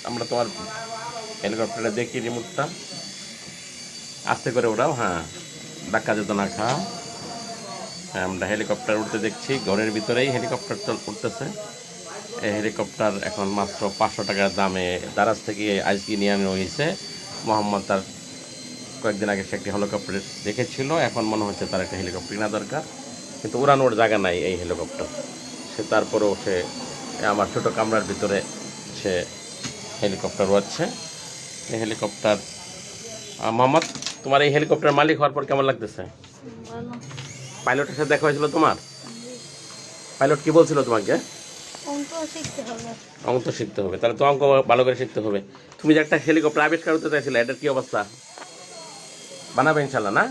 আমরা তোমার হেলিকপ্টারে দেখি রিমোটটা আস্তে করে ওড়াও। হ্যাঁ, ধাক্কা যেত না খা। হ্যাঁ, আমরা হেলিকপ্টার উঠতে দেখছি, ঘরের ভিতরেই হেলিকপ্টার উঠতেছে। এই হেলিকপ্টার এখন মাত্র 500 টাকার দামে দারাজ থেকে আজকে নিয়ে আনা হয়েছে। মোহাম্মদ তার কয়েকদিন আগে সে একটি হেলিকপ্টার দেখেছিল, এখন মনে হচ্ছে তার একটা হেলিকপ্টার কেনা দরকার, কিন্তু উড়ানোর জায়গা নাই এই হেলিকপ্টার। সে তারপরেও সে আমার ছোটো কামরার ভিতরে সে হেলিকপ্টার উড়াচ্ছে। এই হেলিকপ্টার মোহাম্মদ, তোমার এই হেলিকপ্টার মালিক হওয়ার পর কেমন লাগতেছে? পাইলটের সাথে দেখা হয়েছিল তোমার? পাইলট কি বলছিল তোমাকে? অঙ্ক তো শিখতে হবে, তাহলে তো অঙ্ক ভালো করে শিখতে হবে। তুমি যে একটা হেলিকপ্টার আবিষ্কার করতে চাইছিলে, এটার কি অবস্থা? বানাবে ইনশাল্লাহ না?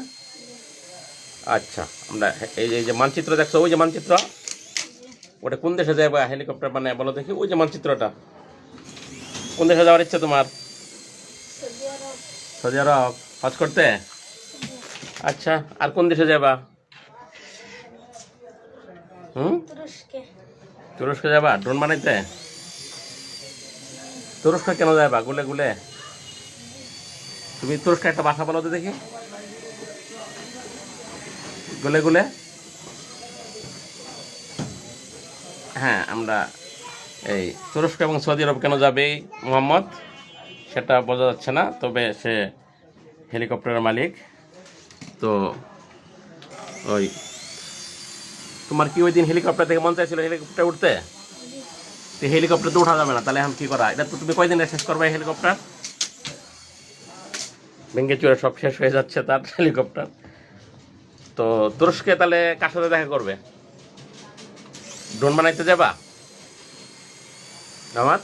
আচ্ছা, আমরা এই যে মানচিত্র দেখছো, ওই যে মানচিত্র, ওটা কোন দেশে যাবে হেলিকপ্টার বানায় বলো দেখি? ওই যে মানচিত্রটা, কোন দেশে যাওয়ার ইচ্ছে তোমার? সৌদি আরব হজ করতে? আচ্ছা, আর কোন দেশে যাবা? তুরস্কে যাবা ড্রোন বানাইতে? তুরস্ক কেন যাবা গুলে গুলে? তুমি তুরস্কে একটা ভাষা বলো তো দেখি, গুলে গুলে। হ্যাঁ, আমরা এই তুরস্ক এবং সৌদি আরব কেন যাবে মোহাম্মদ সেটা বোঝা যাচ্ছে না, তবে সে হেলিকপ্টারের মালিক। তো ওই তোমার কি ওই দিন হেলিকপ্টার থেকে মন চাইছিল হেলিকপ্টার উঠতে? তো হেলিকপ্টার তো উঠা যাবে না, তাহলে এখন কি করা? এটা তো তুমি কয়দিন শেষ করবে হেলিকপ্টার? ভেঙ্গে চুরে সব শেষ হয়ে যাচ্ছে তার হেলিকপ্টার। তো তুরস্কে তাহলে কার সাথে দেখা করবে? ড্রোন বানাইতে যাবা আমার?